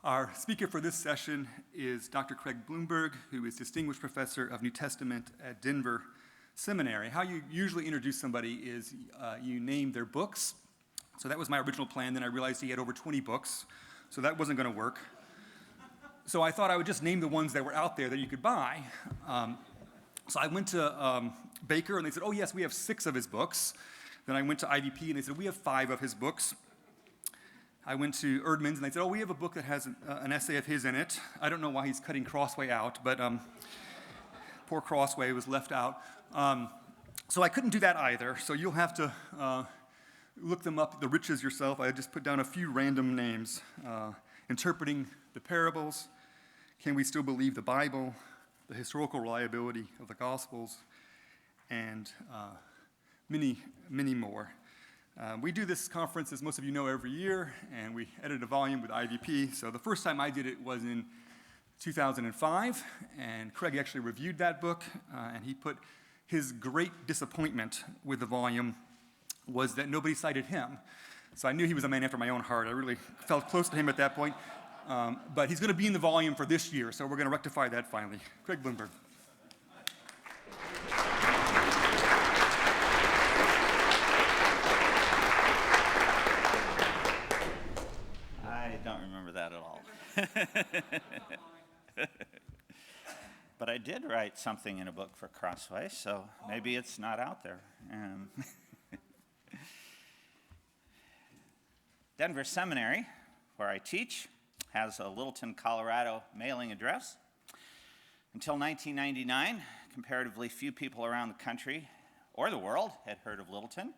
Our speaker for this session is Dr. Craig Blomberg, who is Distinguished Professor of New Testament at Denver Seminary. How you usually introduce somebody is you name their books. So that was my original plan. Then I realized he had over 20 books, so that wasn't going to work. So I thought I would just name the ones that were out there that you could buy. So I went to Baker, and they said, oh, yes, we have 6 of his books. Then I went to IVP, and they said, we have 5 of his books. I went to Erdman's, and they said, oh, we have a book that has an essay of his in it. I don't know why he's cutting Crossway out, but poor Crossway was left out. So I couldn't do that either, so you'll have to look them up, the riches yourself. I just put down a few random names. Interpreting the Parables, Can We Still Believe the Bible, The Historical Reliability of the Gospels, and many, many more. We do this conference, as most of you know, every year, and we edit a volume with IVP. So the first time I did it was in 2005, and Craig actually reviewed that book, and he put his great disappointment with the volume was that nobody cited him. So I knew he was a man after my own heart. I really felt close to him at that point. But he's going to be in the volume for this year, so we're going to rectify that finally. Craig Blomberg. That at all. But I did write something in a book for Crossway, so maybe it's not out there. Denver Seminary, where I teach, has a Littleton, Colorado mailing address. Until 1999, comparatively few people around the country or the world had heard of Littleton.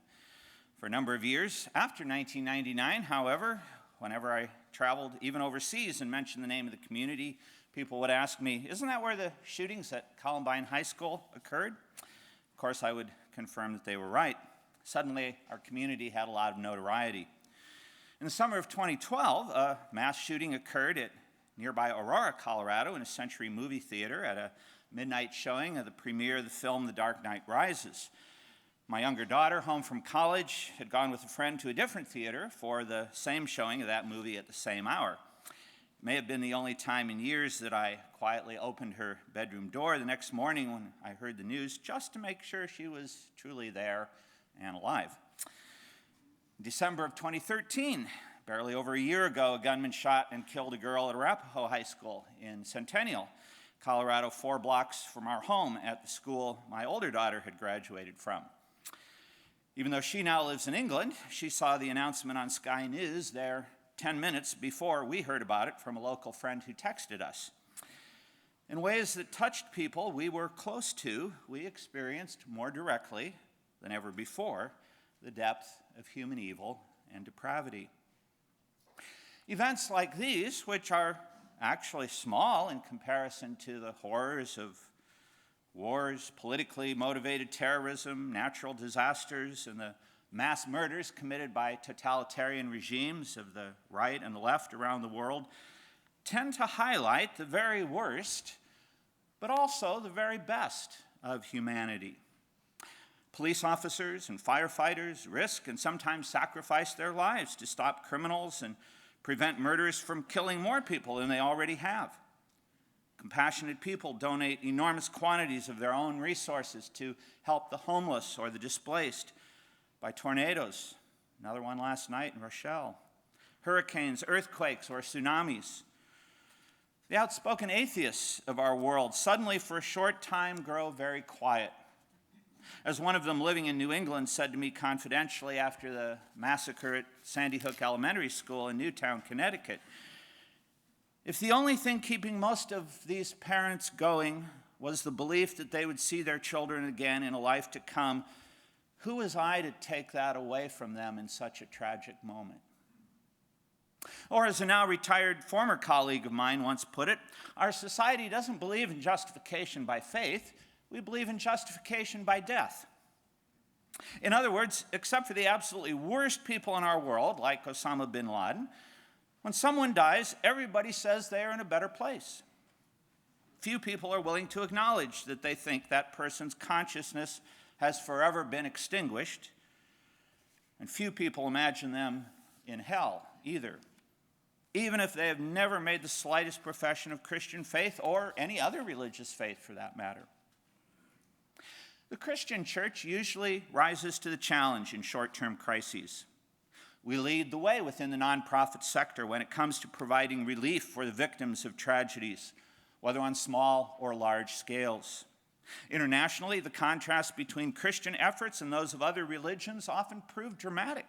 For a number of years after 1999, however, whenever I traveled, even overseas, and mentioned the name of the community, people would ask me, isn't that where the shootings at Columbine High School occurred? Of course, I would confirm that they were right. Suddenly, our community had a lot of notoriety. In the summer of 2012, a mass shooting occurred at nearby Aurora, Colorado, in a Century movie theater at a midnight showing of the premiere of the film The Dark Knight Rises. My younger daughter, home from college, had gone with a friend to a different theater for the same showing of that movie at the same hour. It may have been the only time in years that I quietly opened her bedroom door the next morning when I heard the news, just to make sure she was truly there and alive. In December of 2013, barely over a year ago, a gunman shot and killed a girl at Arapahoe High School in Centennial, Colorado, 4 blocks from our home at the school my older daughter had graduated from. Even though she now lives in England, she saw the announcement on Sky News there 10 minutes before we heard about it from a local friend who texted us. In ways that touched people we were close to, we experienced more directly than ever before the depth of human evil and depravity. Events like these, which are actually small in comparison to the horrors of wars, politically motivated terrorism, natural disasters, and the mass murders committed by totalitarian regimes of the right and the left around the world, tend to highlight the very worst, but also the very best of humanity. Police officers and firefighters risk and sometimes sacrifice their lives to stop criminals and prevent murderers from killing more people than they already have. Compassionate people donate enormous quantities of their own resources to help the homeless or the displaced by tornadoes, another one last night in Rochelle, hurricanes, earthquakes, or tsunamis. The outspoken atheists of our world suddenly, for a short time, grow very quiet. As one of them living in New England said to me confidentially after the massacre at Sandy Hook Elementary School in Newtown, Connecticut, if the only thing keeping most of these parents going was the belief that they would see their children again in a life to come, who was I to take that away from them in such a tragic moment? Or as a now retired former colleague of mine once put it, our society doesn't believe in justification by faith, we believe in justification by death. In other words, except for the absolutely worst people in our world, like Osama bin Laden, when someone dies, everybody says they are in a better place. Few people are willing to acknowledge that they think that person's consciousness has forever been extinguished, and few people imagine them in hell either. even if they have never made the slightest profession of Christian faith or any other religious faith for that matter. The Christian church usually rises to the challenge in short-term crises. We lead the way within the nonprofit sector when it comes to providing relief for the victims of tragedies, whether on small or large scales. Internationally, the contrast between Christian efforts and those of other religions often prove dramatic.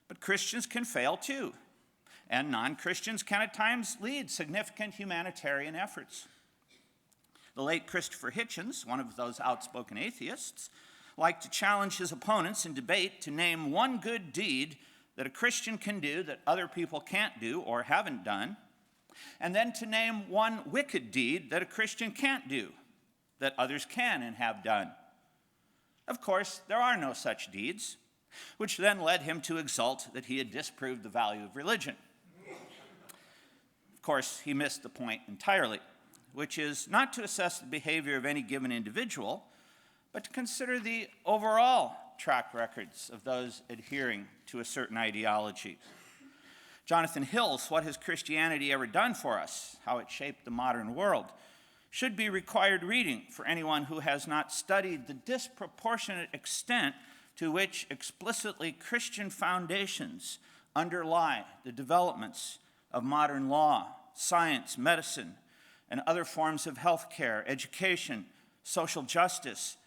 But Christians can fail too, and non-Christians can at times lead significant humanitarian efforts. The late Christopher Hitchens, one of those outspoken atheists, liked to challenge his opponents in debate to name one good deed that a Christian can do that other people can't do or haven't done, and then to name one wicked deed that a Christian can't do that others can and have done. Of course, there are no such deeds, which then led him to exult that he had disproved the value of religion. Of course, he missed the point entirely, which is not to assess the behavior of any given individual, but to consider the overall track records of those adhering to a certain ideology. Jonathan Hill's What Has Christianity Ever Done for Us? How It Shaped the Modern World should be required reading for anyone who has not studied the disproportionate extent to which explicitly Christian foundations underlie the developments of modern law, science, medicine, and other forms of healthcare, education, social justice.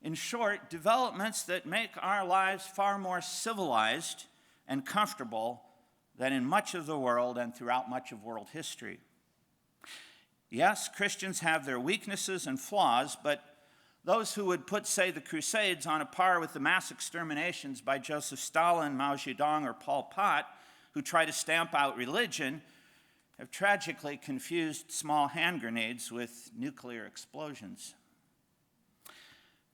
In short, developments that make our lives far more civilized and comfortable than in much of the world and throughout much of world history. Yes, Christians have their weaknesses and flaws, but those who would put, say, the Crusades on a par with the mass exterminations by Joseph Stalin, Mao Zedong, or Pol Pot, who try to stamp out religion, have tragically confused small hand grenades with nuclear explosions.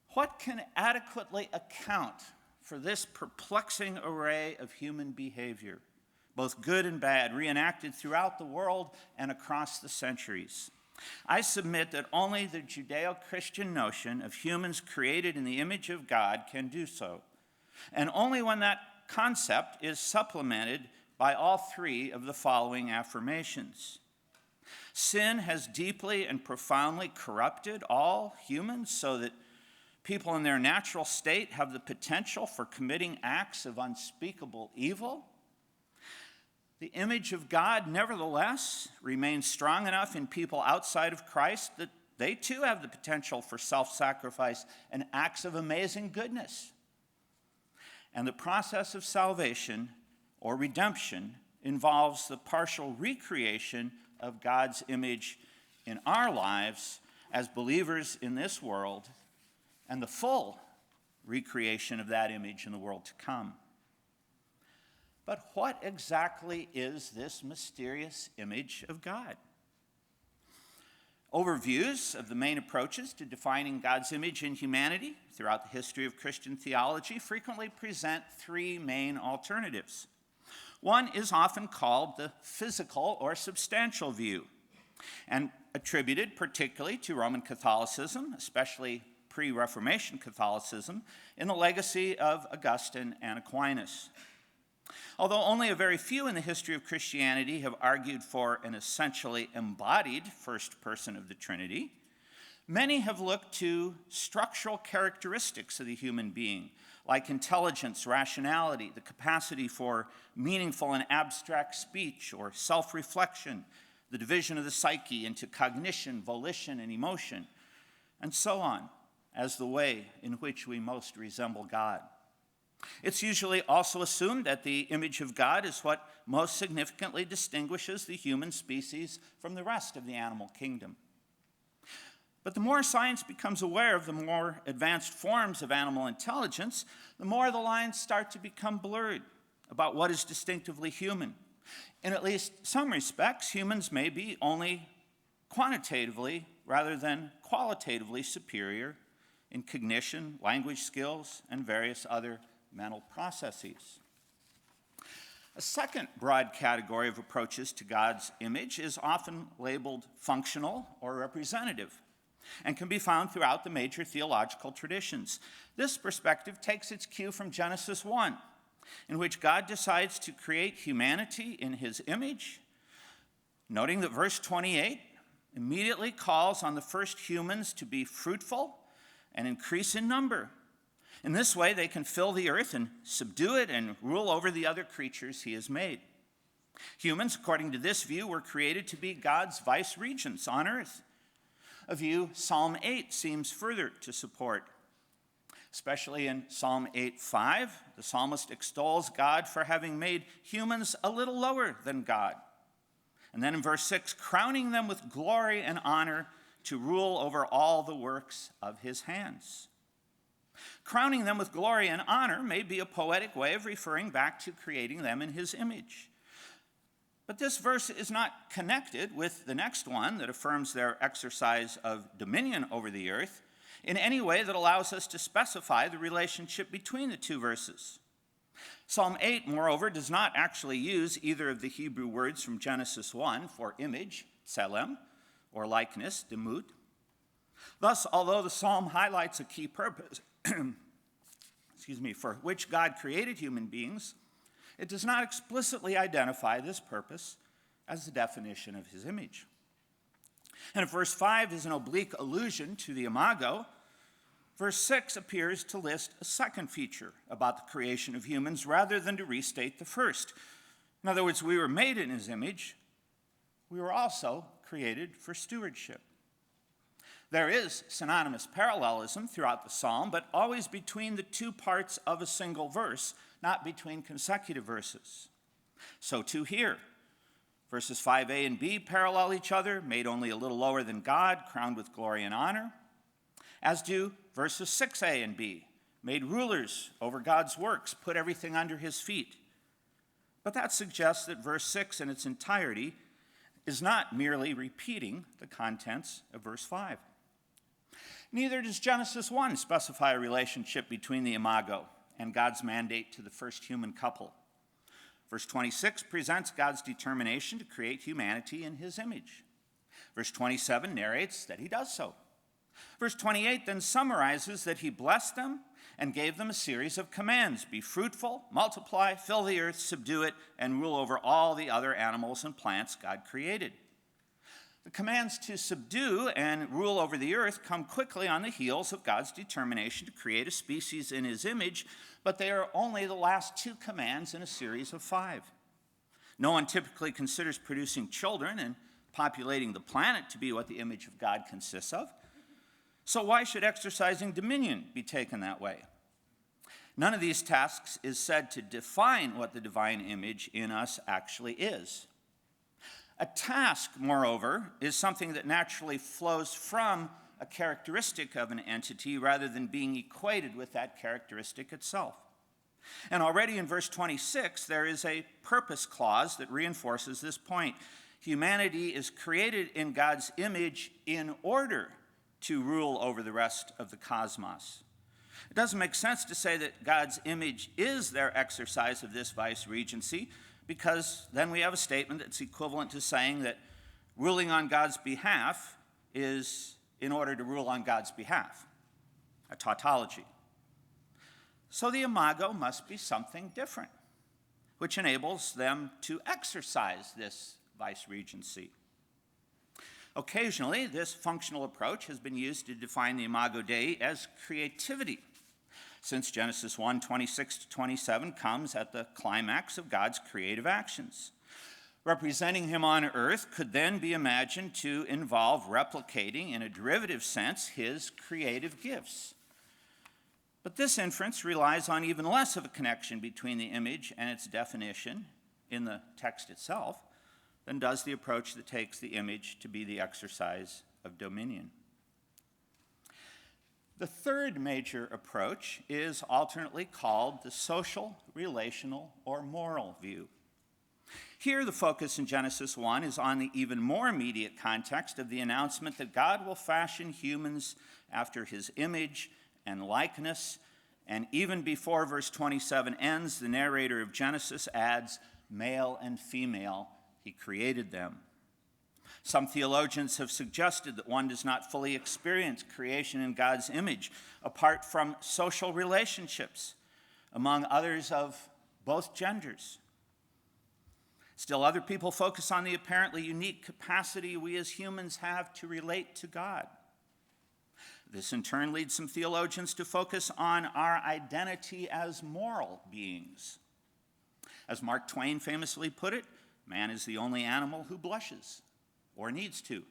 What can adequately account for this perplexing array of human behavior, both good and bad, reenacted throughout the world and across the centuries? I submit that only the Judeo-Christian notion of humans created in the image of God can do so, and only when that concept is supplemented by all three of the following affirmations. Sin has deeply and profoundly corrupted all humans so that people in their natural state have the potential for committing acts of unspeakable evil. The image of God, nevertheless, remains strong enough in people outside of Christ that they too have the potential for self-sacrifice and acts of amazing goodness. And the process of salvation or redemption involves the partial recreation of God's image in our lives as believers in this world, and the full recreation of that image in the world to come. But what exactly is this mysterious image of God? Overviews of the main approaches to defining God's image in humanity throughout the history of Christian theology frequently present three main alternatives. One is often called the physical or substantial view, and attributed particularly to Roman Catholicism, especially pre-Reformation Catholicism, in the legacy of Augustine and Aquinas. Although only a very few in the history of Christianity have argued for an essentially embodied first person of the Trinity, many have looked to structural characteristics of the human being, like intelligence, rationality, the capacity for meaningful and abstract speech or self-reflection, the division of the psyche into cognition, volition, and emotion, and so on, as the way in which we most resemble God. It's usually also assumed that the image of God is what most significantly distinguishes the human species from the rest of the animal kingdom. But the more science becomes aware of the more advanced forms of animal intelligence, the more the lines start to become blurred about what is distinctively human. In at least some respects, humans may be only quantitatively rather than qualitatively superior in cognition, language skills, and various other mental processes. A second broad category of approaches to God's image is often labeled functional or representative and can be found throughout the major theological traditions. This perspective takes its cue from Genesis 1, in which God decides to create humanity in his image, noting that verse 28 immediately calls on the first humans to be fruitful and increase in number. In this way, they can fill the earth and subdue it and rule over the other creatures he has made. Humans, according to this view, were created to be God's vice-regents on earth, a view Psalm 8 seems further to support. Especially in Psalm 8:5, the psalmist extols God for having made humans a little lower than God. And then in verse 6, crowning them with glory and honor to rule over all the works of his hands. Crowning them with glory and honor may be a poetic way of referring back to creating them in his image. But this verse is not connected with the next one that affirms their exercise of dominion over the earth in any way that allows us to specify the relationship between the two verses. Psalm 8, moreover, does not actually use either of the Hebrew words from Genesis 1 for image, tselem, or likeness, demut. Thus, although the psalm highlights a key purpose for which God created human beings, it does not explicitly identify this purpose as the definition of his image. And if verse 5 is an oblique allusion to the Imago, verse 6 appears to list a second feature about the creation of humans rather than to restate the first. In other words, we were made in his image. We were also created for stewardship. There is synonymous parallelism throughout the psalm, but always between the two parts of a single verse, not between consecutive verses. So too here. Verses 5a and b parallel each other, made only a little lower than God, crowned with glory and honor, as do verses 6a and b, made rulers over God's works, put everything under his feet. But that suggests that verse 6 in its entirety is not merely repeating the contents of verse 5. Neither does Genesis 1 specify a relationship between the Imago and God's mandate to the first human couple. Verse 26 presents God's determination to create humanity in his image. Verse 27 narrates that he does so. Verse 28 then summarizes that he blessed them and gave them a series of commands: be fruitful, multiply, fill the earth, subdue it, and rule over all the other animals and plants God created. The commands to subdue and rule over the earth come quickly on the heels of God's determination to create a species in his image, but they are only the last two commands in a series of 5. No one typically considers producing children and populating the planet to be what the image of God consists of. So why should exercising dominion be taken that way? None of these tasks is said to define what the divine image in us actually is. A task, moreover, is something that naturally flows from a characteristic of an entity rather than being equated with that characteristic itself. And already in verse 26, there is a purpose clause that reinforces this point. Humanity is created in God's image in order to rule over the rest of the cosmos. It doesn't make sense to say that God's image is their exercise of this vice-regency, because then we have a statement that's equivalent to saying that ruling on God's behalf is in order to rule on God's behalf, a tautology. So the Imago must be something different, which enables them to exercise this vice-regency. Occasionally, this functional approach has been used to define the Imago Dei as creativity, since Genesis 1, 26 to 27 comes at the climax of God's creative actions. Representing him on earth could then be imagined to involve replicating, in a derivative sense, his creative gifts. But this inference relies on even less of a connection between the image and its definition in the text itself than does the approach that takes the image to be the exercise of dominion. The third major approach is alternately called the social, relational, or moral view. Here, the focus in Genesis 1 is on the even more immediate context of the announcement that God will fashion humans after his image and likeness, and even before verse 27 ends, the narrator of Genesis adds, male and female, he created them. Some theologians have suggested that one does not fully experience creation in God's image apart from social relationships, among others of both genders. Still, other people focus on the apparently unique capacity we as humans have to relate to God. This in turn leads some theologians to focus on our identity as moral beings. As Mark Twain famously put it, man is the only animal who blushes, or needs to.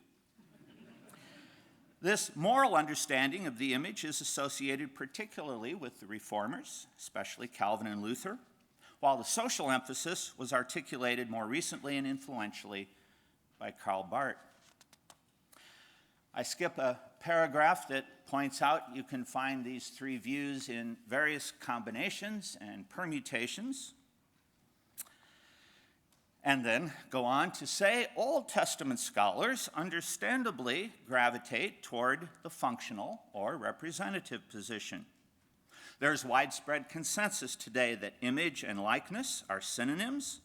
This moral understanding of the image is associated particularly with the Reformers, especially Calvin and Luther, while the social emphasis was articulated more recently and influentially by Karl Barth. I skip a paragraph that points out you can find these three views in various combinations and permutations, and then go on to say Old Testament scholars understandably gravitate toward the functional or representative position. There's widespread consensus today that image and likeness are synonyms,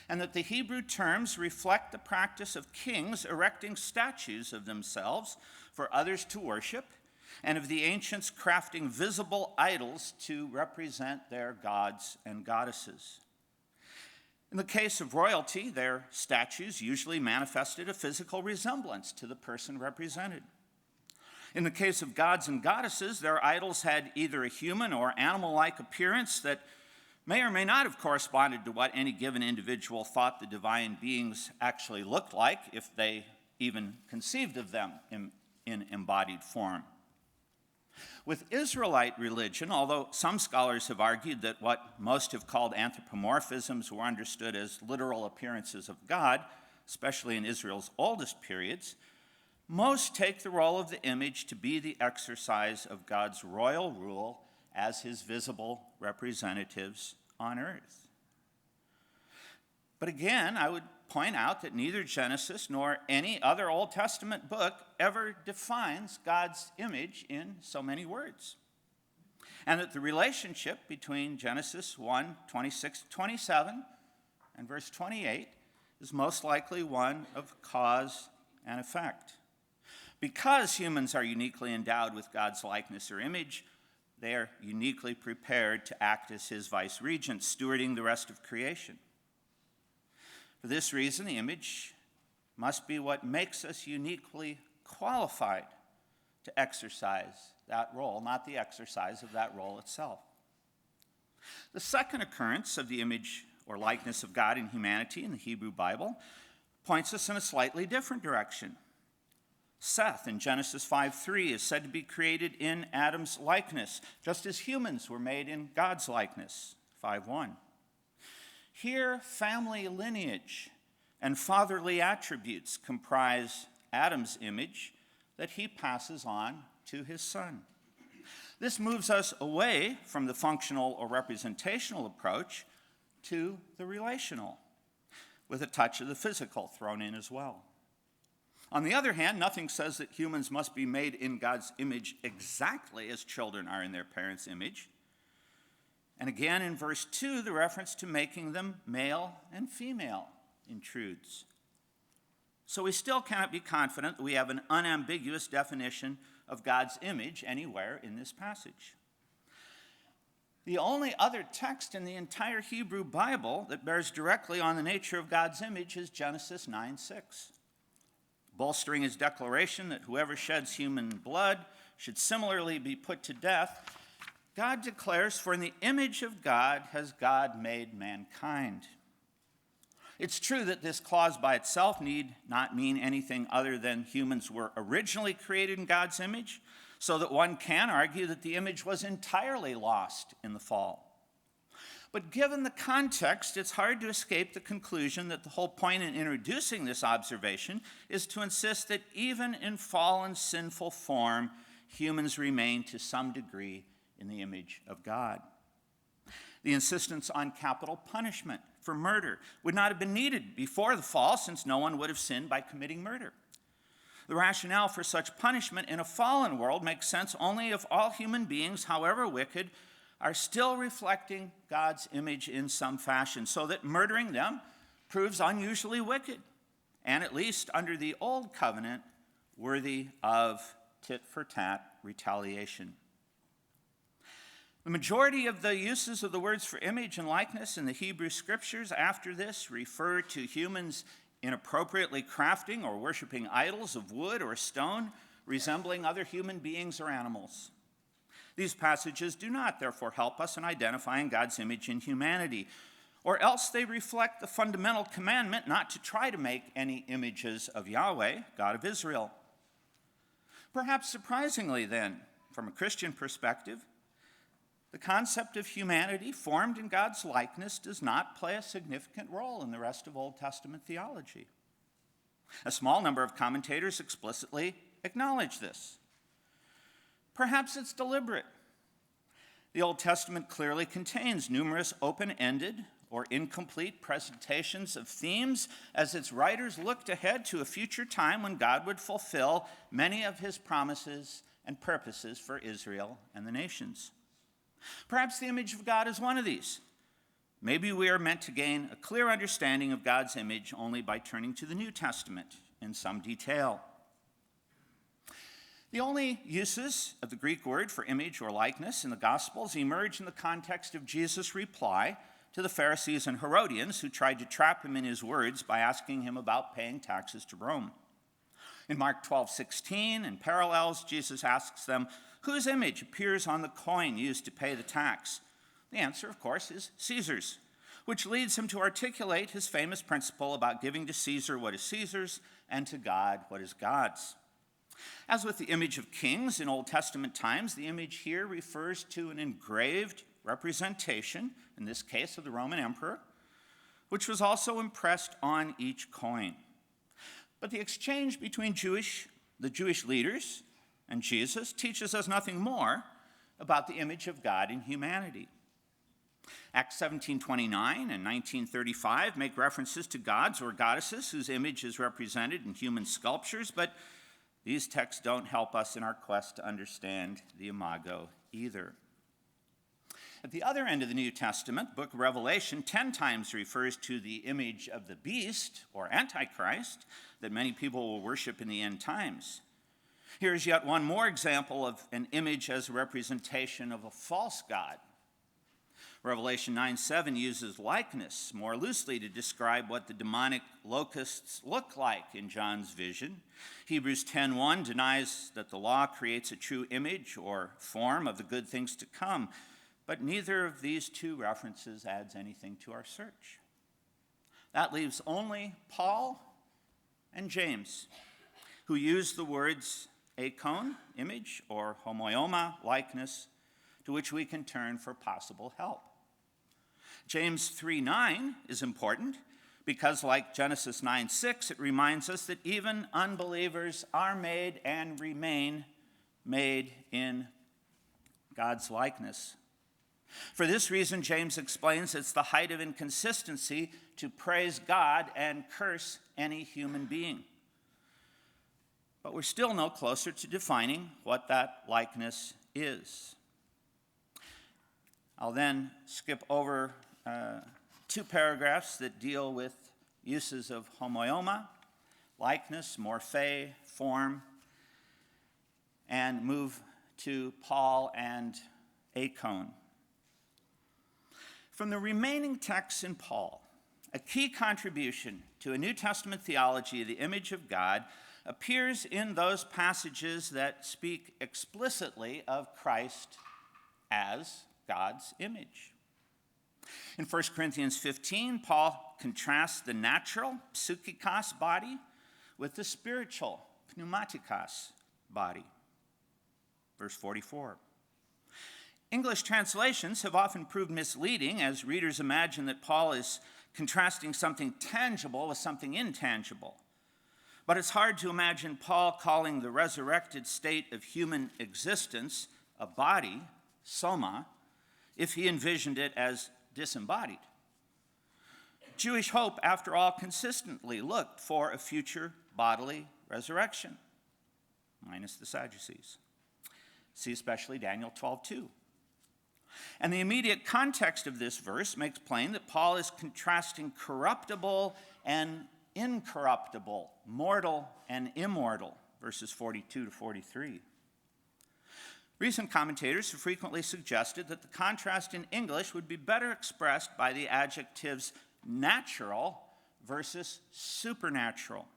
and that the Hebrew terms reflect the practice of kings erecting statues of themselves for others to worship, and of the ancients crafting visible idols to represent their gods and goddesses. In the case of royalty, their statues usually manifested a physical resemblance to the person represented. In the case of gods and goddesses, their idols had either a human or animal-like appearance that may or may not have corresponded to what any given individual thought the divine beings actually looked like, if they even conceived of them in embodied form. With Israelite religion, although some scholars have argued that what most have called anthropomorphisms were understood as literal appearances of God, especially in Israel's oldest periods, most take the role of the image to be the exercise of God's royal rule as his visible representatives on earth. But again, I would point out that neither Genesis nor any other Old Testament book ever defines God's image in so many words. And that the relationship between Genesis 1, 26-27 and verse 28 is most likely one of cause and effect. Because humans are uniquely endowed with God's likeness or image, they are uniquely prepared to act as his vice-regents, stewarding the rest of creation. For this reason, the image must be what makes us uniquely qualified to exercise that role, not the exercise of that role itself. The second occurrence of the image or likeness of God in humanity in the Hebrew Bible points us in a slightly different direction. Seth in Genesis 5:3 is said to be created in Adam's likeness, just as humans were made in God's likeness, 5:1. Here, family lineage and fatherly attributes comprise Adam's image that he passes on to his son. This moves us away from the functional or representational approach to the relational, with a touch of the physical thrown in as well. On the other hand, nothing says that humans must be made in God's image exactly as children are in their parents' image. And again, in verse 2, the reference to making them male and female intrudes. So we still cannot be confident that we have an unambiguous definition of God's image anywhere in this passage. The only other text in the entire Hebrew Bible that bears directly on the nature of God's image is Genesis 9:6. Bolstering his declaration that whoever sheds human blood should similarly be put to death, God declares, "For in the image of God has God made mankind." It's true that this clause by itself need not mean anything other than humans were originally created in God's image, so that one can argue that the image was entirely lost in the fall. But given the context, it's hard to escape the conclusion that the whole point in introducing this observation is to insist that even in fallen, sinful form, humans remain to some degree in the image of God. The insistence on capital punishment for murder would not have been needed before the fall, since no one would have sinned by committing murder. The rationale for such punishment in a fallen world makes sense only if all human beings, however wicked, are still reflecting God's image in some fashion, so that murdering them proves unusually wicked, and at least under the old covenant, worthy of tit-for-tat retaliation. The majority of the uses of the words for image and likeness in the Hebrew Scriptures after this refer to humans inappropriately crafting or worshiping idols of wood or stone, resembling other human beings or animals. These passages do not, therefore, help us in identifying God's image in humanity, or else they reflect the fundamental commandment not to try to make any images of Yahweh, God of Israel. Perhaps surprisingly, then, from a Christian perspective, the concept of humanity formed in God's likeness does not play a significant role in the rest of Old Testament theology. A small number of commentators explicitly acknowledge this. Perhaps it's deliberate. The Old Testament clearly contains numerous open-ended or incomplete presentations of themes as its writers looked ahead to a future time when God would fulfill many of his promises and purposes for Israel and the nations. Perhaps the image of God is one of these. Maybe we are meant to gain a clear understanding of God's image only by turning to the New Testament in some detail. The only uses of the Greek word for image or likeness in the Gospels emerge in the context of Jesus' reply to the Pharisees and Herodians who tried to trap him in his words by asking him about paying taxes to Rome. In Mark 12:16 and parallels, Jesus asks them, "Whose image appears on the coin used to pay the tax?" The answer, of course, is Caesar's, which leads him to articulate his famous principle about giving to Caesar what is Caesar's and to God what is God's. As with the image of kings in Old Testament times, the image here refers to an engraved representation, in this case of the Roman emperor, which was also impressed on each coin. But the exchange between the Jewish leaders and Jesus teaches us nothing more about the image of God in humanity. Acts 17:29 and 19:35 make references to gods or goddesses whose image is represented in human sculptures, but these texts don't help us in our quest to understand the Imago either. At the other end of the New Testament, the book of Revelation 10 times refers to the image of the beast, or Antichrist, that many people will worship in the end times. Here is yet one more example of an image as a representation of a false god. Revelation 9:7 uses likeness more loosely to describe what the demonic locusts look like in John's vision. Hebrews 10:1 denies that the law creates a true image or form of the good things to come, but neither of these two references adds anything to our search. That leaves only Paul and James, who use the words eikon, image, or homoioma, likeness, to which we can turn for possible help. James 3:9 is important because, like Genesis 9:6, it reminds us that even unbelievers are made and remain made in God's likeness. For this reason, James explains it's the height of inconsistency to praise God and curse any human being. But we're still no closer to defining what that likeness is. I'll then skip over 2 paragraphs that deal with uses of homoioma, likeness, morphe, form, and move to Paul and eikon. From the remaining texts in Paul, a key contribution to a New Testament theology of the image of God appears in those passages that speak explicitly of Christ as God's image. In 1 Corinthians 15, Paul contrasts the natural, psychikos body, with the spiritual, pneumatikos body. Verse 44. English translations have often proved misleading as readers imagine that Paul is contrasting something tangible with something intangible. But it's hard to imagine Paul calling the resurrected state of human existence a body, soma, if he envisioned it as disembodied. Jewish hope, after all, consistently looked for a future bodily resurrection, minus the Sadducees. See especially Daniel 12:2. And the immediate context of this verse makes plain that Paul is contrasting corruptible and incorruptible, mortal and immortal, verses 42 to 43. Recent commentators have frequently suggested that the contrast in English would be better expressed by the adjectives natural versus supernatural.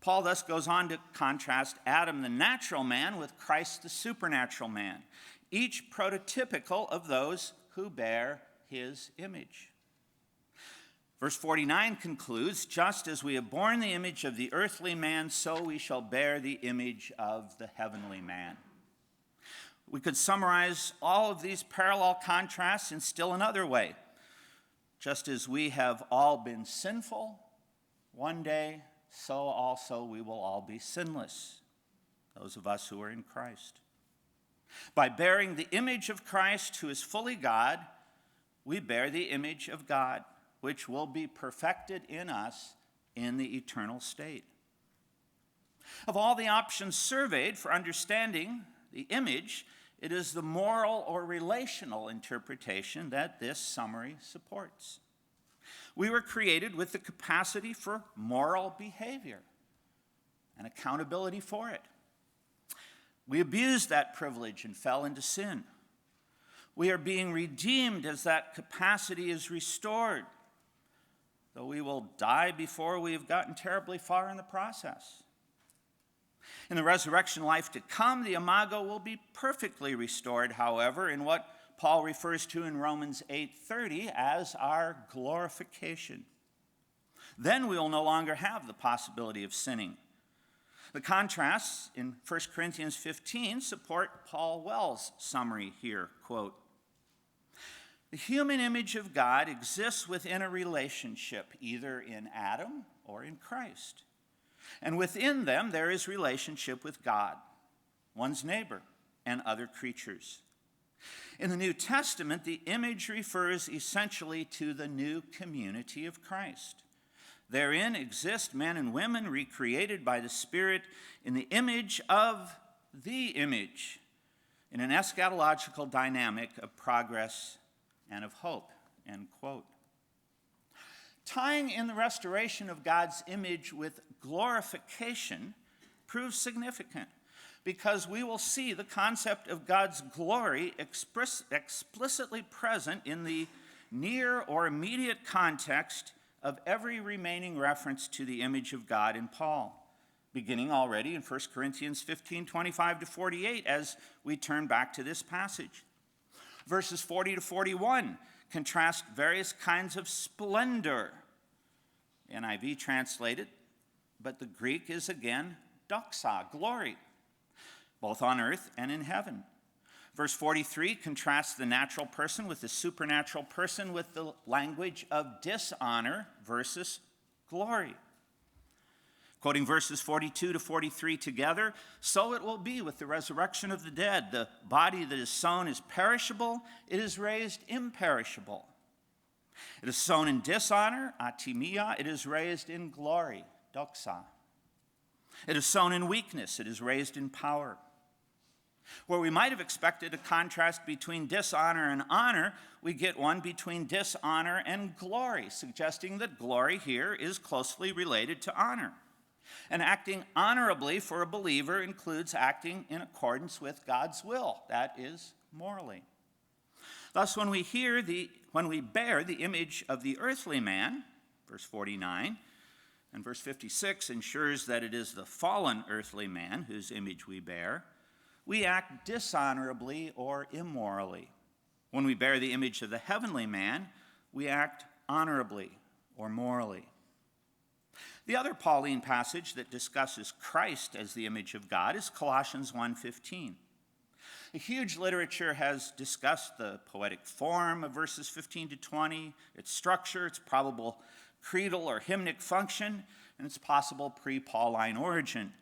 Paul thus goes on to contrast Adam, the natural man, with Christ, the supernatural man, each prototypical of those who bear his image. Verse 49 concludes, just as we have borne the image of the earthly man, so we shall bear the image of the heavenly man. We could summarize all of these parallel contrasts in still another way. Just as we have all been sinful one day, so also we will all be sinless, those of us who are in Christ. By bearing the image of Christ, who is fully God, we bear the image of God, which will be perfected in us in the eternal state. Of all the options surveyed for understanding the image, it is the moral or relational interpretation that this summary supports. We were created with the capacity for moral behavior and accountability for it. We abused that privilege and fell into sin. We are being redeemed as that capacity is restored, though we will die before we have gotten terribly far in the process. In the resurrection life to come, the Imago will be perfectly restored, however, in what Paul refers to in Romans 8:30 as our glorification. Then we will no longer have the possibility of sinning. The contrasts in 1 Corinthians 15 support Paul Wells' summary here, quote, "The human image of God exists within a relationship, either in Adam or in Christ. And within them there is relationship with God, one's neighbor, and other creatures. In the New Testament, the image refers essentially to the new community of Christ. Therein exist men and women recreated by the Spirit in the image of the image, in an eschatological dynamic of progress and of hope," end quote. Tying in the restoration of God's image with glorification proves significant, because we will see the concept of God's glory explicitly present in the near or immediate context of every remaining reference to the image of God in Paul, beginning already in 1 Corinthians 15:25 to 48 as we turn back to this passage. Verses 40 to 41 contrast various kinds of splendor. NIV translated, but the Greek is again doxa, glory, both on earth and in heaven. Verse 43 contrasts the natural person with the supernatural person with the language of dishonor versus glory. Quoting verses 42 to 43 together, "So it will be with the resurrection of the dead. The body that is sown is perishable, it is raised imperishable. It is sown in dishonor, atimia, it is raised in glory, doxa. It is sown in weakness, it is raised in power." Where we might have expected a contrast between dishonor and honor, we get one between dishonor and glory, suggesting that glory here is closely related to honor. And acting honorably for a believer includes acting in accordance with God's will, that is, morally. Thus, when we bear the image of the earthly man, verse 49, and verse 56 ensures that it is the fallen earthly man whose image we bear, we act dishonorably or immorally. When we bear the image of the heavenly man, we act honorably or morally. The other Pauline passage that discusses Christ as the image of God is Colossians 1:15. A huge literature has discussed the poetic form of verses 15 to 20, its structure, its probable creedal or hymnic function, and its possible pre-Pauline origin.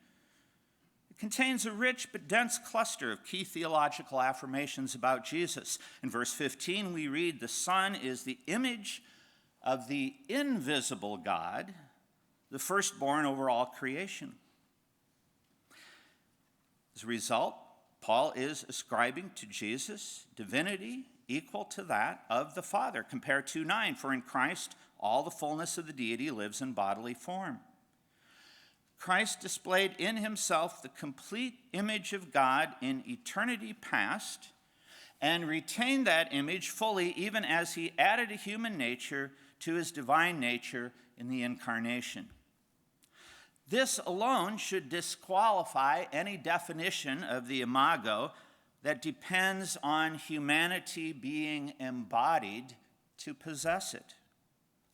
It contains a rich but dense cluster of key theological affirmations about Jesus. In verse 15, we read, "The Son is the image of the invisible God, the firstborn over all creation." As a result, Paul is ascribing to Jesus divinity equal to that of the Father. Compare 2:9, "For in Christ all the fullness of the deity lives in bodily form." Christ displayed in himself the complete image of God in eternity past and retained that image fully even as he added a human nature to his divine nature in the incarnation. This alone should disqualify any definition of the imago that depends on humanity being embodied to possess it.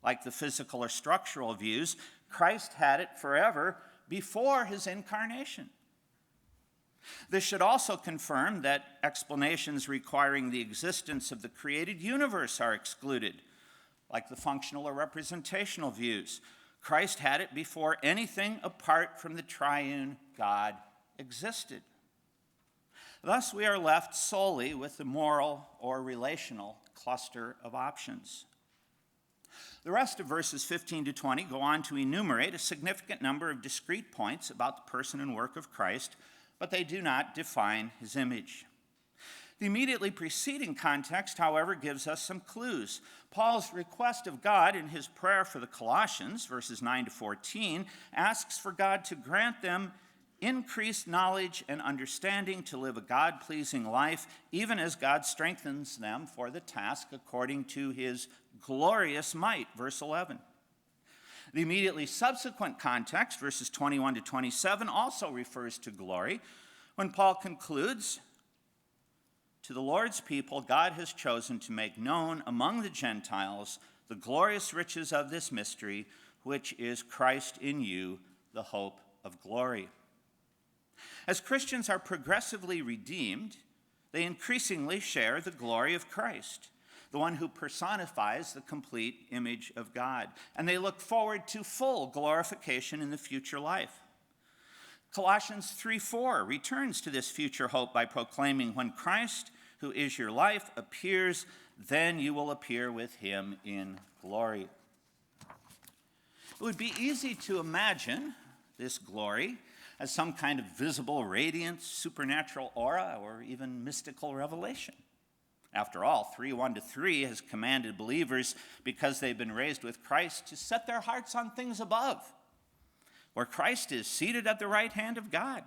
Like the physical or structural views, Christ had it forever before his incarnation. This should also confirm that explanations requiring the existence of the created universe are excluded, like the functional or representational views. Christ had it before anything apart from the triune God existed. Thus, we are left solely with the moral or relational cluster of options. The rest of verses 15 to 20 go on to enumerate a significant number of discrete points about the person and work of Christ, but they do not define his image. The immediately preceding context, however, gives us some clues. Paul's request of God in his prayer for the Colossians, verses 9 to 14, asks for God to grant them increased knowledge and understanding to live a God-pleasing life, even as God strengthens them for the task according to his glorious might, verse 11. The immediately subsequent context, verses 21 to 27, also refers to glory, when Paul concludes, "To the Lord's people, God has chosen to make known among the Gentiles the glorious riches of this mystery, which is Christ in you, the hope of glory." As Christians are progressively redeemed, they increasingly share the glory of Christ, the one who personifies the complete image of God, and they look forward to full glorification in the future life. Colossians 3:4 returns to this future hope by proclaiming, "When Christ, who is your life, appears, then you will appear with him in glory." It would be easy to imagine this glory as some kind of visible radiance, supernatural aura, or even mystical revelation. After all, 3:1-3 has commanded believers, because they've been raised with Christ, to set their hearts on things above, where Christ is seated at the right hand of God.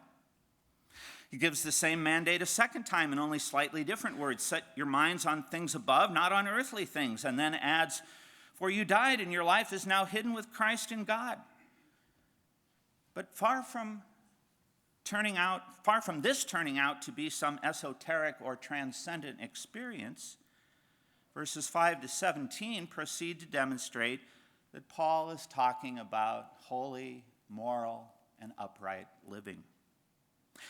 He gives the same mandate a second time in only slightly different words. Set your minds on things above, not on earthly things. And then adds, "For you died, and your life is now hidden with Christ in God." But far from this turning out to be some esoteric or transcendent experience, verses 5 to 17 proceed to demonstrate that Paul is talking about holy, moral, and upright living.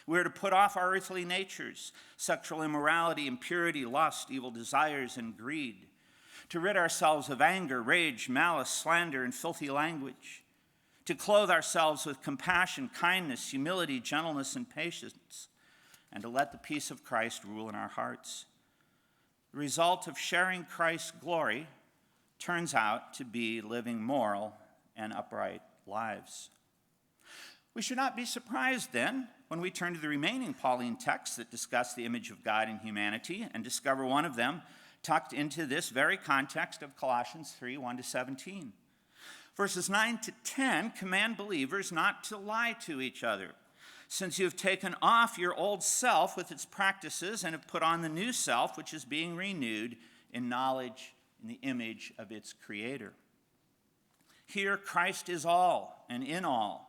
We're to put off our earthly natures, sexual immorality, impurity, lust, evil desires, and greed, to rid ourselves of anger, rage, malice, slander, and filthy language, to clothe ourselves with compassion, kindness, humility, gentleness, and patience, and to let the peace of Christ rule in our hearts. The result of sharing Christ's glory turns out to be living moral and upright lives. We should not be surprised, then, when we turn to the remaining Pauline texts that discuss the image of God in humanity and discover one of them tucked into this very context of Colossians 3:1-17. Verses 9 to 10 command believers not to lie to each other, since you have taken off your old self with its practices and have put on the new self, which is being renewed in knowledge in the image of its creator. Here, Christ is all and in all.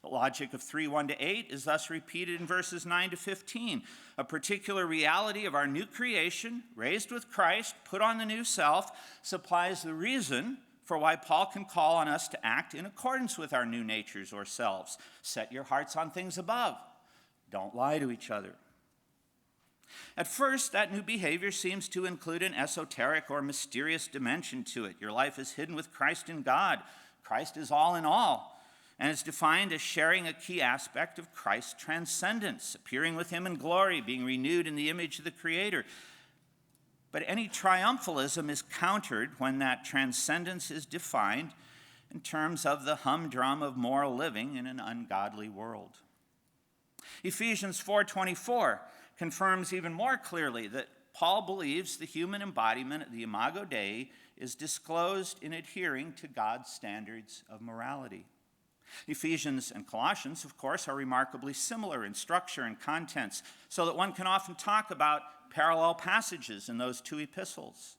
The logic of 3:1-8 is thus repeated in verses 9 to 15. A particular reality of our new creation, raised with Christ, put on the new self, supplies the reason for why Paul can call on us to act in accordance with our new natures or selves. Set your hearts on things above. Don't lie to each other. At first, that new behavior seems to include an esoteric or mysterious dimension to it. Your life is hidden with Christ in God. Christ is all in all, and is defined as sharing a key aspect of Christ's transcendence, appearing with him in glory, being renewed in the image of the Creator. But any triumphalism is countered when that transcendence is defined in terms of the humdrum of moral living in an ungodly world. Ephesians 4:24 confirms even more clearly that Paul believes the human embodiment of the Imago Dei is disclosed in adhering to God's standards of morality. Ephesians and Colossians, of course, are remarkably similar in structure and contents, so that one can often talk about parallel passages in those two epistles.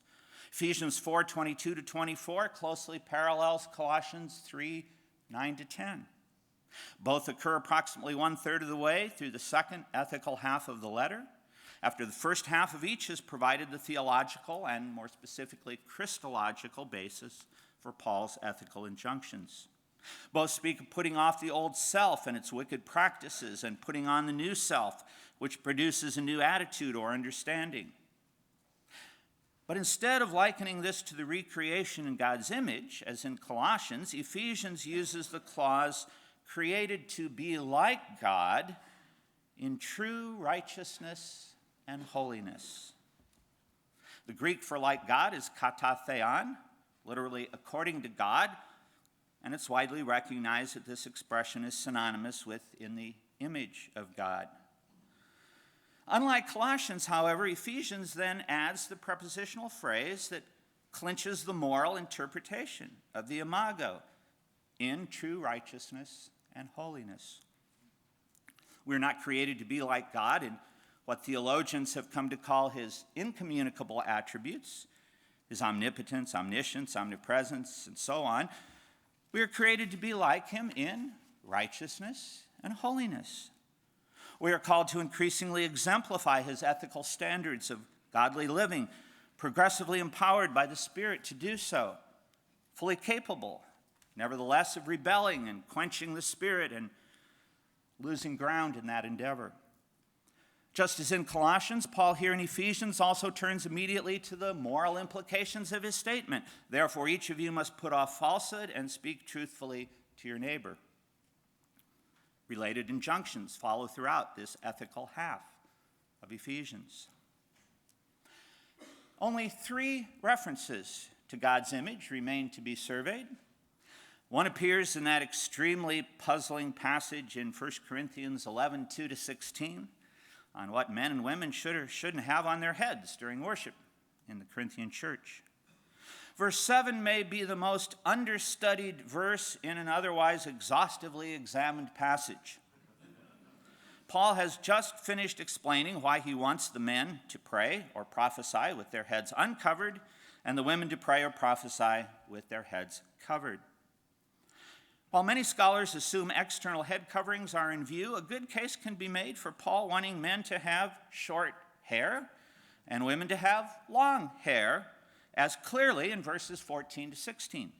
Ephesians 4:22-24 closely parallels Colossians 3:9-10. Both occur approximately 1/3 of the way through the second ethical half of the letter, after the first half of each has provided the theological and, more specifically, Christological basis for Paul's ethical injunctions. Both speak of putting off the old self and its wicked practices and putting on the new self, which produces a new attitude or understanding. But instead of likening this to the recreation in God's image, as in Colossians, Ephesians uses the clause, created to be like God in true righteousness and holiness. The Greek for like God is kata theon, literally according to God, and it's widely recognized that this expression is synonymous with in the image of God. Unlike Colossians, however, Ephesians then adds the prepositional phrase that clinches the moral interpretation of the Imago, in true righteousness and holiness. We're not created to be like God in what theologians have come to call his incommunicable attributes, his omnipotence, omniscience, omnipresence, and so on. We are created to be like him in righteousness and holiness. We are called to increasingly exemplify his ethical standards of godly living, progressively empowered by the Spirit to do so, fully capable, nevertheless, of rebelling and quenching the Spirit and losing ground in that endeavor. Just as in Colossians, Paul here in Ephesians also turns immediately to the moral implications of his statement. Therefore, each of you must put off falsehood and speak truthfully to your neighbor. Related injunctions follow throughout this ethical half of Ephesians. Only 3 references to God's image remain to be surveyed. One appears in that extremely puzzling passage in 1 Corinthians 11:2-16 on what men and women should or shouldn't have on their heads during worship in the Corinthian church. Verse 7 may be the most understudied verse in an otherwise exhaustively examined passage. Paul has just finished explaining why he wants the men to pray or prophesy with their heads uncovered and the women to pray or prophesy with their heads covered. While many scholars assume external head coverings are in view, a good case can be made for Paul wanting men to have short hair and women to have long hair, as clearly in verses 14-16.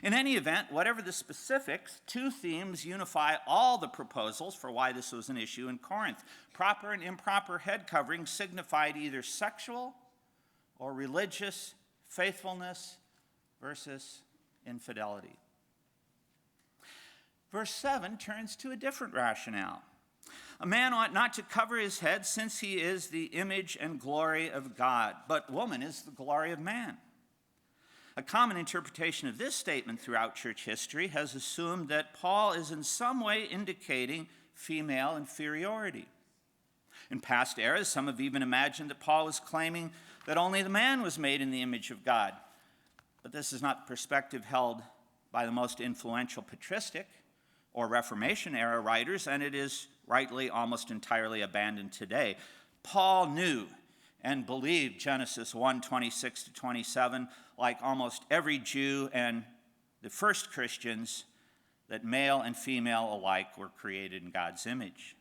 In any event, whatever the specifics, 2 themes unify all the proposals for why this was an issue in Corinth. Proper and improper head coverings signified either sexual or religious faithfulness versus infidelity. Verse 7 turns to a different rationale. A man ought not to cover his head since he is the image and glory of God, but woman is the glory of man. A common interpretation of this statement throughout church history has assumed that Paul is in some way indicating female inferiority. In past eras, some have even imagined that Paul was claiming that only the man was made in the image of God. But this is not the perspective held by the most influential patristic or Reformation-era writers, and it is rightly almost entirely abandoned today. Paul knew and believed Genesis 1:26-27, like almost every Jew and the first Christians, that male and female alike were created in God's image.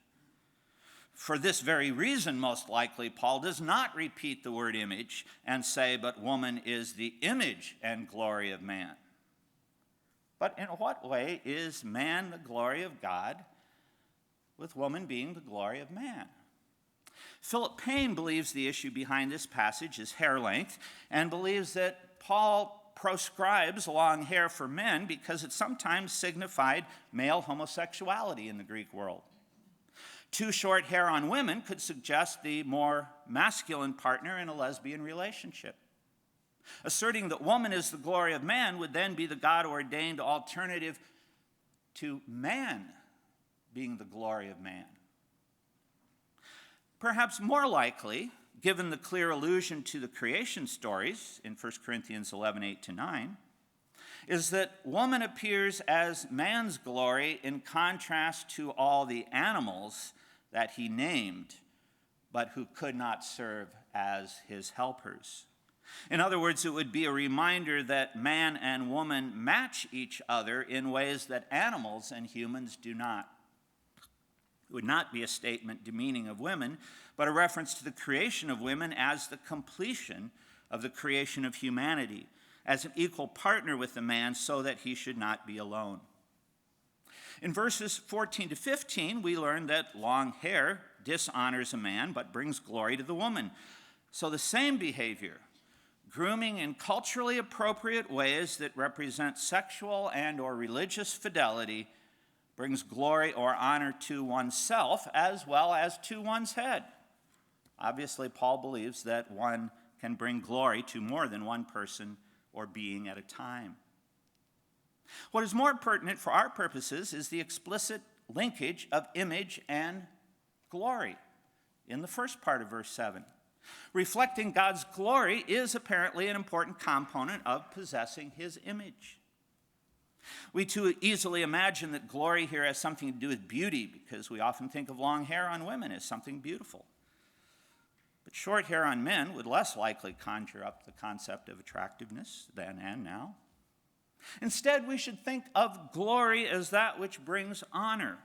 For this very reason, most likely, Paul does not repeat the word image and say, but woman is the image and glory of man. But in what way is man the glory of God, with woman being the glory of man? Philip Payne believes the issue behind this passage is hair length, and believes that Paul proscribes long hair for men because it sometimes signified male homosexuality in the Greek world. Too short hair on women could suggest the more masculine partner in a lesbian relationship. Asserting that woman is the glory of man would then be the God-ordained alternative to man being the glory of man. Perhaps more likely, given the clear allusion to the creation stories in 1 Corinthians 11:8-9, is that woman appears as man's glory in contrast to all the animals that he named, but who could not serve as his helpers. In other words, it would be a reminder that man and woman match each other in ways that animals and humans do not. It would not be a statement demeaning of women, but a reference to the creation of women as the completion of the creation of humanity, as an equal partner with the man so that he should not be alone. In verses 14 to 15, we learn that long hair dishonors a man but brings glory to the woman. So the same behavior, grooming in culturally appropriate ways that represent sexual and or religious fidelity, brings glory or honor to oneself as well as to one's head. Obviously, Paul believes that one can bring glory to more than one person or being at a time. What is more pertinent for our purposes is the explicit linkage of image and glory in the first part of verse 7. Reflecting God's glory is apparently an important component of possessing his image. We too easily imagine that glory here has something to do with beauty because we often think of long hair on women as something beautiful. But short hair on men would less likely conjure up the concept of attractiveness then and now. Instead, we should think of glory as that which brings honor,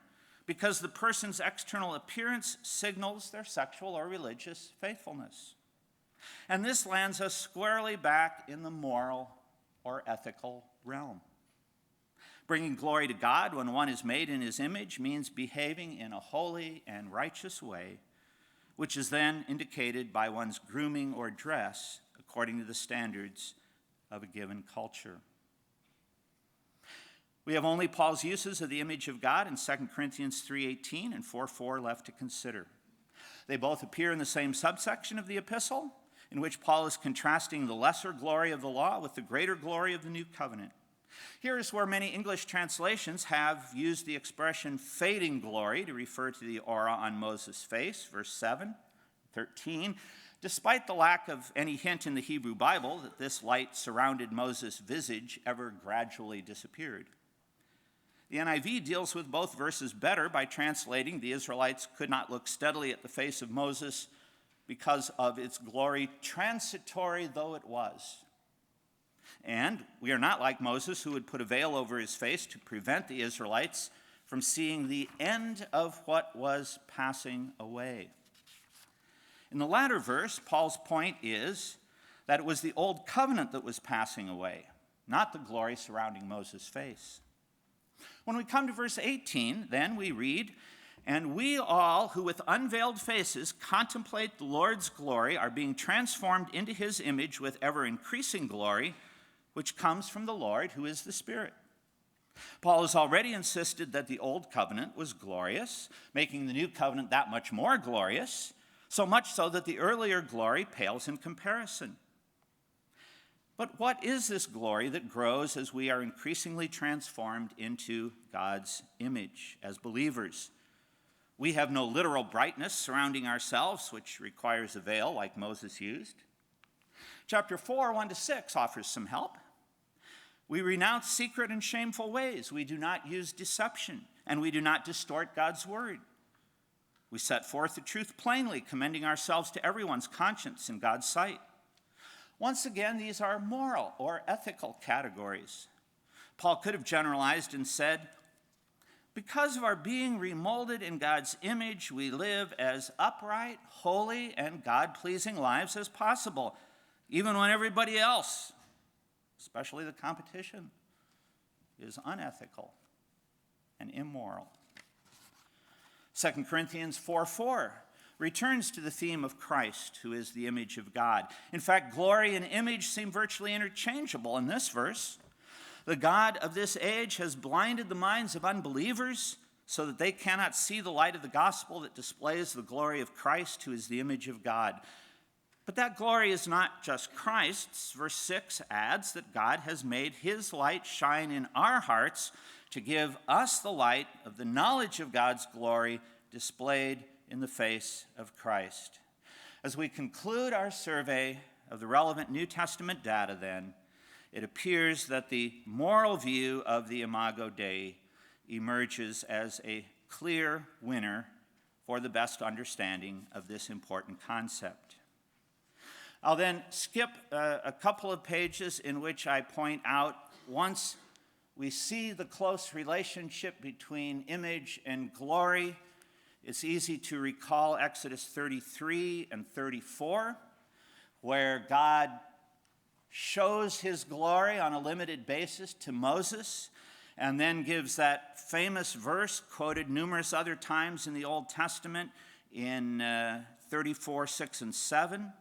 because the person's external appearance signals their sexual or religious faithfulness. And this lands us squarely back in the moral or ethical realm. Bringing glory to God when one is made in his image means behaving in a holy and righteous way, which is then indicated by one's grooming or dress according to the standards of a given culture. We have only Paul's uses of the image of God in 2 Corinthians 3:18 and 4:4 left to consider. They both appear in the same subsection of the epistle, in which Paul is contrasting the lesser glory of the law with the greater glory of the new covenant. Here is where many English translations have used the expression fading glory to refer to the aura on Moses' face, verse 7, 13, despite the lack of any hint in the Hebrew Bible that this light surrounded Moses' visage ever gradually disappeared. The NIV deals with both verses better by translating the Israelites could not look steadily at the face of Moses because of its glory, transitory though it was. And we are not like Moses, who would put a veil over his face to prevent the Israelites from seeing the end of what was passing away. In the latter verse, Paul's point is that it was the old covenant that was passing away, not the glory surrounding Moses' face. When we come to verse 18, then we read, "And we all who with unveiled faces contemplate the Lord's glory are being transformed into his image with ever-increasing glory, which comes from the Lord, who is the Spirit." Paul has already insisted that the old covenant was glorious, making the new covenant that much more glorious, so much so that the earlier glory pales in comparison. But what is this glory that grows as we are increasingly transformed into God's image as believers? We have no literal brightness surrounding ourselves, which requires a veil like Moses used. Chapter 4, 1-6 offers some help. We renounce secret and shameful ways. We do not use deception, and we do not distort God's word. We set forth the truth plainly, commending ourselves to everyone's conscience in God's sight. Once again, these are moral or ethical categories. Paul could have generalized and said, because of our being remolded in God's image, we live as upright, holy, and God-pleasing lives as possible, even when everybody else, especially the competition, is unethical and immoral. 2 Corinthians 4:4 returns to the theme of Christ, who is the image of God. In fact, glory and image seem virtually interchangeable in this verse. The God of this age has blinded the minds of unbelievers so that they cannot see the light of the gospel that displays the glory of Christ, who is the image of God. But that glory is not just Christ's. Verse 6 adds that God has made his light shine in our hearts to give us the light of the knowledge of God's glory displayed in the face of Christ. As we conclude our survey of the relevant New Testament data, then, it appears that the moral view of the Imago Dei emerges as a clear winner for the best understanding of this important concept. I'll then skip a couple of pages in which I point out, once we see the close relationship between image and glory, it's easy to recall Exodus 33 and 34, where God shows his glory on a limited basis to Moses, and then gives that famous verse quoted numerous other times in the Old Testament in 34, 6, and 7,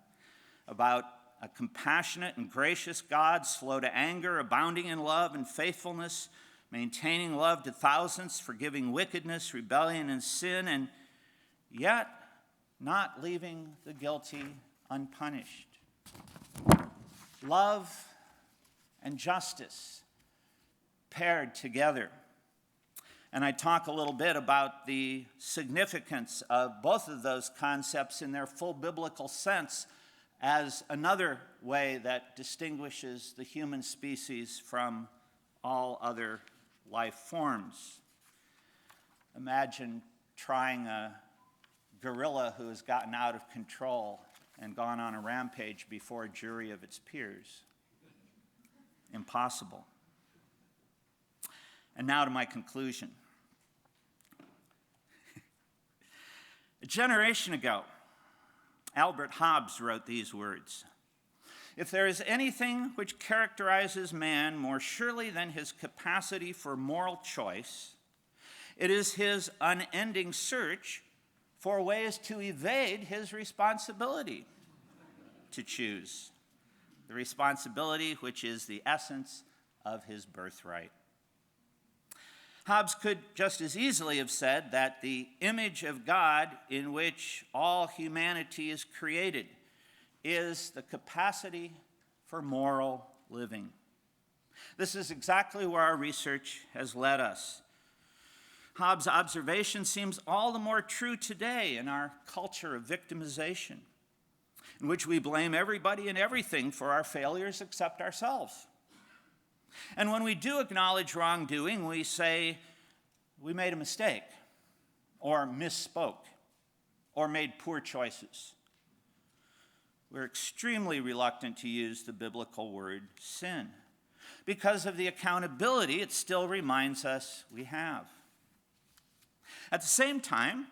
about a compassionate and gracious God, slow to anger, abounding in love and faithfulness, maintaining love to thousands, forgiving wickedness, rebellion, and sin, and yet not leaving the guilty unpunished. Love and justice paired together. And I talk a little bit about the significance of both of those concepts in their full biblical sense as another way that distinguishes the human species from all other life forms. Imagine trying a gorilla who has gotten out of control and gone on a rampage before a jury of its peers. Impossible. And now to my conclusion. A generation ago, Albert Hobbes wrote these words: "If there is anything which characterizes man more surely than his capacity for moral choice, it is his unending search for ways to evade his responsibility to choose, the responsibility which is the essence of his birthright." Hobbes could just as easily have said that the image of God in which all humanity is created is the capacity for moral living. This is exactly where our research has led us. Hobbes' observation seems all the more true today in our culture of victimization, in which we blame everybody and everything for our failures except ourselves. And when we do acknowledge wrongdoing, we say we made a mistake, or misspoke, or made poor choices. We're extremely reluctant to use the biblical word sin because of the accountability it still reminds us we have. At the same time,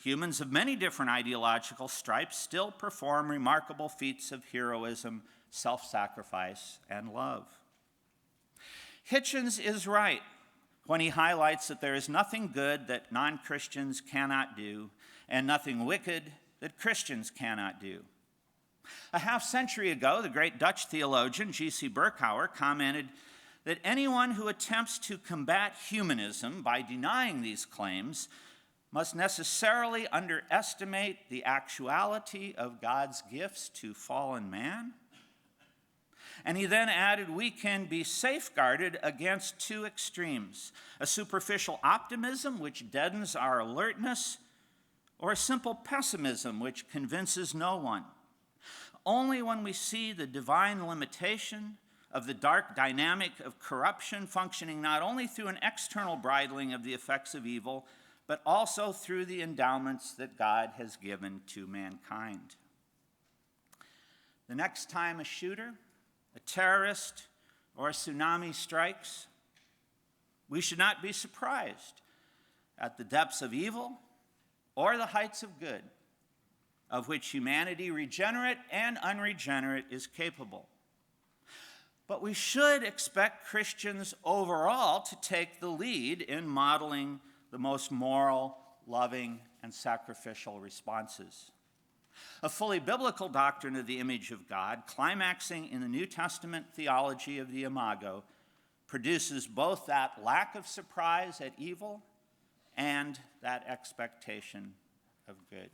humans of many different ideological stripes still perform remarkable feats of heroism, self-sacrifice, and love. Hitchens is right when he highlights that there is nothing good that non-Christians cannot do and nothing wicked that Christians cannot do. A half-century ago, the great Dutch theologian G.C. Berkouwer commented that anyone who attempts to combat humanism by denying these claims must necessarily underestimate the actuality of God's gifts to fallen man. And he then added, we can be safeguarded against two extremes: a superficial optimism which deadens our alertness, or a simple pessimism which convinces no one. Only when we see the divine limitation of the dark dynamic of corruption functioning not only through an external bridling of the effects of evil, but also through the endowments that God has given to mankind. The next time a shooter, a terrorist, or a tsunami strikes, we should not be surprised at the depths of evil or the heights of good of which humanity, regenerate and unregenerate, is capable. But we should expect Christians overall to take the lead in modeling the most moral, loving, and sacrificial responses. A fully biblical doctrine of the image of God, climaxing in the New Testament theology of the Imago, produces both that lack of surprise at evil and that expectation of good.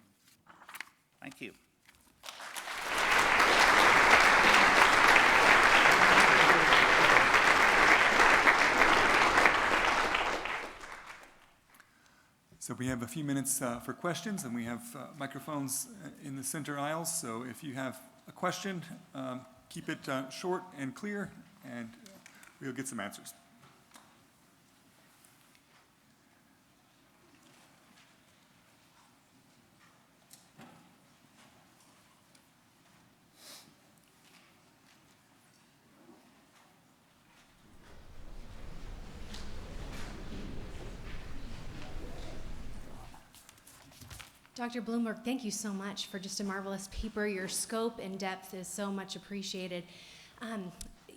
Thank you. So we have a few minutes for questions, and we have microphones in the center aisles. So if you have a question, keep it short and clear, and we'll get some answers. Dr. Blomberg, thank you so much for just a marvelous paper. Your scope and depth is so much appreciated.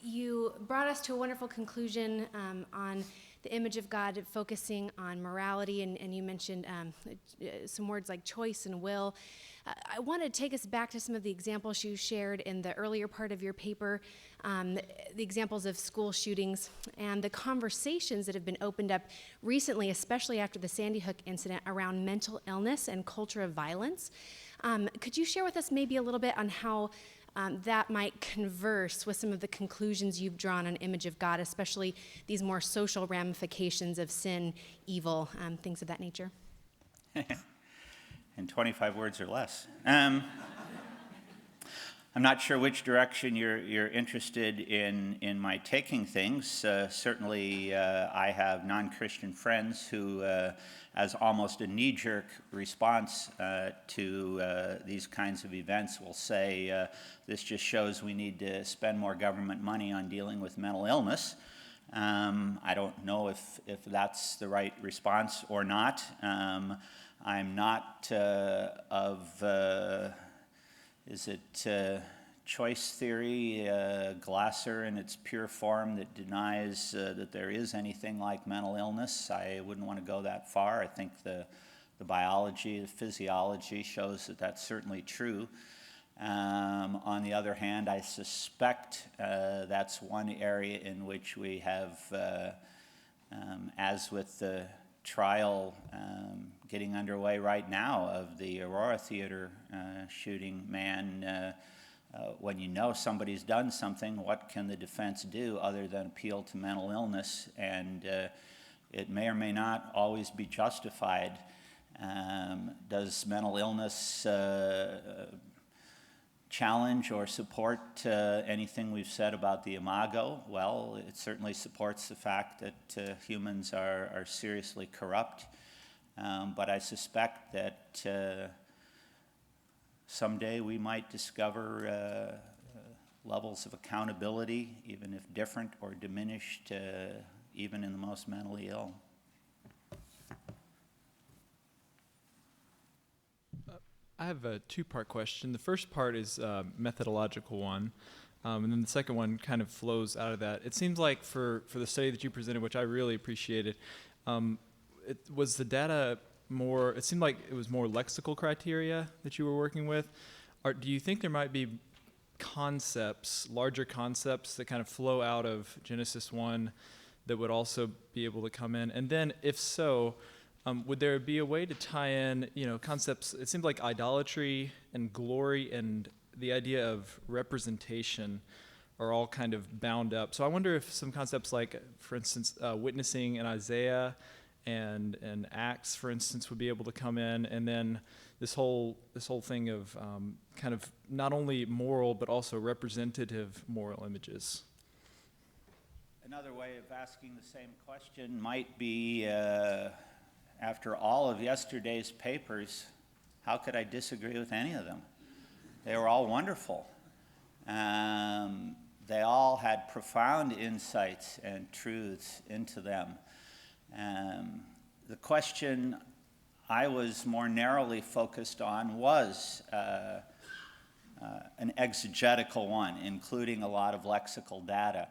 You brought us to a wonderful conclusion on the image of God, focusing on morality, and you mentioned some words like choice and will. I want to take us back to some of the examples you shared in the earlier part of your paper, the examples of school shootings and the conversations that have been opened up recently, especially after the Sandy Hook incident, around mental illness and culture of violence. Could you share with us maybe a little bit on how that might converse with some of the conclusions you've drawn on image of God, especially these more social ramifications of sin, evil, things of that nature? In 25 words or less. I'm not sure which direction you're interested in my taking things. Certainly, I have non-Christian friends who, as almost a knee-jerk response to these kinds of events, will say, this just shows we need to spend more government money on dealing with mental illness. I don't know if that's the right response or not. I'm not choice theory, Glasser in its pure form that denies that there is anything like mental illness. I wouldn't want to go that far. I think the biology, the physiology shows that that's certainly true. On the other hand, I suspect that's one area in which we have, as with the trial getting underway right now of the Aurora Theater shooting man, when you know somebody's done something, what can the defense do other than appeal to mental illness? And it may or may not always be justified. Does mental illness challenge or support anything we've said about the Imago? Well, it certainly supports the fact that humans are seriously corrupt. But I suspect that someday we might discover levels of accountability, even if different or diminished, even in the most mentally ill. I have a two-part question. The first part is a methodological one, and then the second one kind of flows out of that. It seems like for the study that you presented, which I really appreciated, was the data more, it seemed like it was more lexical criteria that you were working with. Do you think there might be concepts, larger concepts that kind of flow out of Genesis 1 that would also be able to come in? And then if so, would there be a way to tie in, concepts? It seems like idolatry and glory and the idea of representation are all kind of bound up. So I wonder if some concepts like, for instance, witnessing in Isaiah and Acts, for instance, would be able to come in, and then this whole thing of kind of not only moral but also representative moral images. Another way of asking the same question might be, after all of yesterday's papers, how could I disagree with any of them? They were all wonderful. They all had profound insights and truths into them. The question I was more narrowly focused on was an exegetical one, including a lot of lexical data.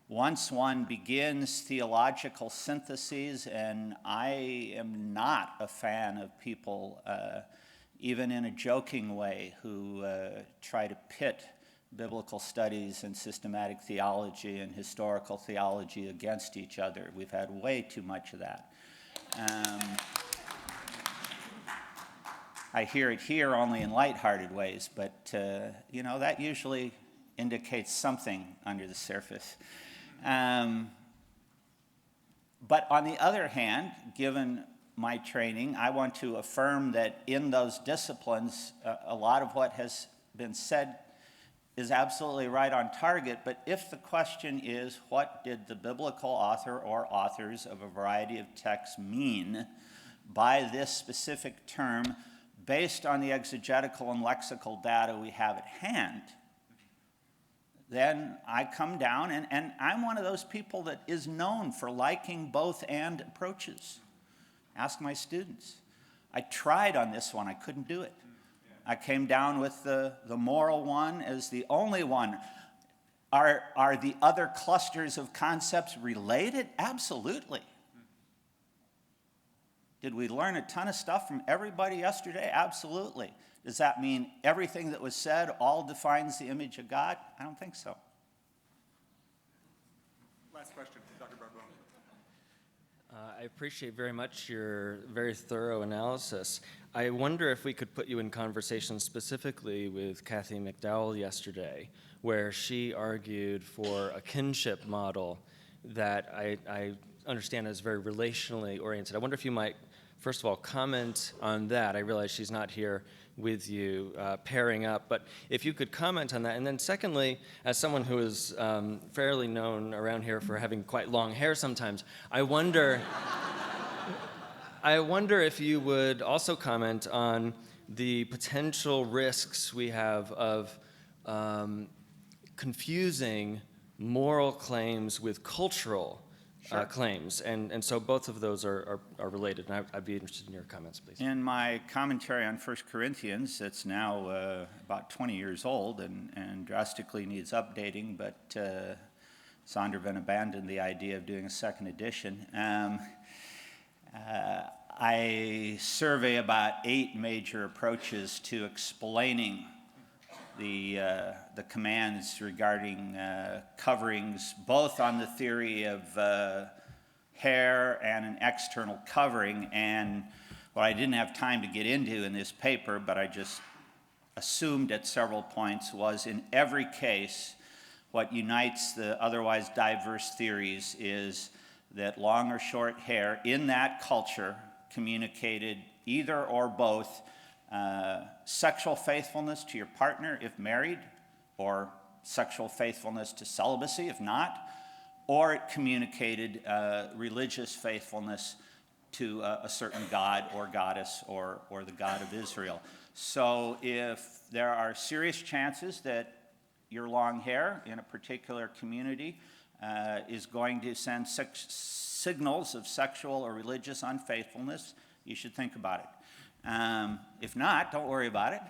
Once one begins theological syntheses, and I am not a fan of people, even in a joking way, who try to pit biblical studies and systematic theology and historical theology against each other. We've had way too much of that. I hear it here only in lighthearted ways, but that usually indicates something under the surface. But on the other hand, given my training, I want to affirm that in those disciplines, a lot of what has been said is absolutely right on target, but if the question is, what did the biblical author or authors of a variety of texts mean by this specific term based on the exegetical and lexical data we have at hand, then I come down, and I'm one of those people that is known for liking both and approaches. Ask my students. I tried on this one, I couldn't do it. I came down with the moral one as the only one. Are the other clusters of concepts related? Absolutely. Did we learn a ton of stuff from everybody yesterday? Absolutely. Does that mean everything that was said all defines the image of God? I don't think so. Last question, Dr. Barbeau. I appreciate very much your very thorough analysis. I wonder if we could put you in conversation specifically with Kathy McDowell yesterday, where she argued for a kinship model that I understand is very relationally oriented. I wonder if you might, first of all, comment on that. I realize she's not here with you pairing up, but if you could comment on that. And then secondly, as someone who is fairly known around here for having quite long hair sometimes, I wonder if you would also comment on the potential risks we have of confusing moral claims with cultural claims, and so both of those are related, and I'd be interested in your comments, please. In my commentary on 1 Corinthians, it's now about 20 years old and drastically needs updating, but Zondervan abandoned the idea of doing a second edition. I survey about 8 major approaches to explaining the commands regarding coverings, both on the theory of hair and an external covering. And what I didn't have time to get into in this paper, but I just assumed at several points, was in every case, what unites the otherwise diverse theories is that long or short hair in that culture communicated either or both sexual faithfulness to your partner if married, or sexual faithfulness to celibacy if not, or it communicated religious faithfulness to a certain god or goddess or the God of Israel. So if there are serious chances that your long hair in a particular community is going to send signals of sexual or religious unfaithfulness, you should think about it. If not, don't worry about it.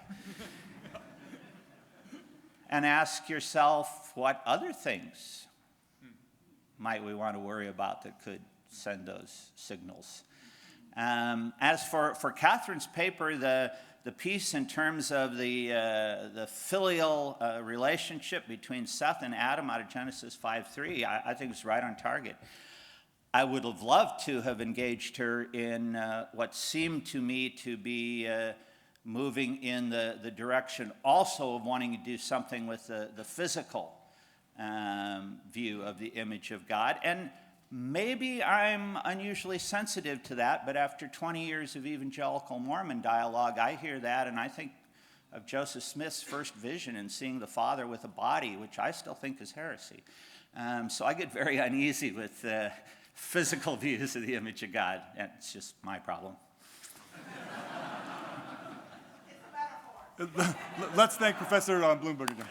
And ask yourself, what other things might we want to worry about that could send those signals? As for Catherine's paper, the piece in terms of the filial relationship between Seth and Adam out of Genesis 5:3, I think was right on target. I would have loved to have engaged her in what seemed to me to be moving in the direction also of wanting to do something with the physical view of the image of God. And maybe I'm unusually sensitive to that, but after 20 years of evangelical Mormon dialogue, I hear that, and I think of Joseph Smith's first vision and seeing the Father with a body, which I still think is heresy. So I get very uneasy with physical views of the image of God. It's just my problem. Let's thank Professor Blomberg again.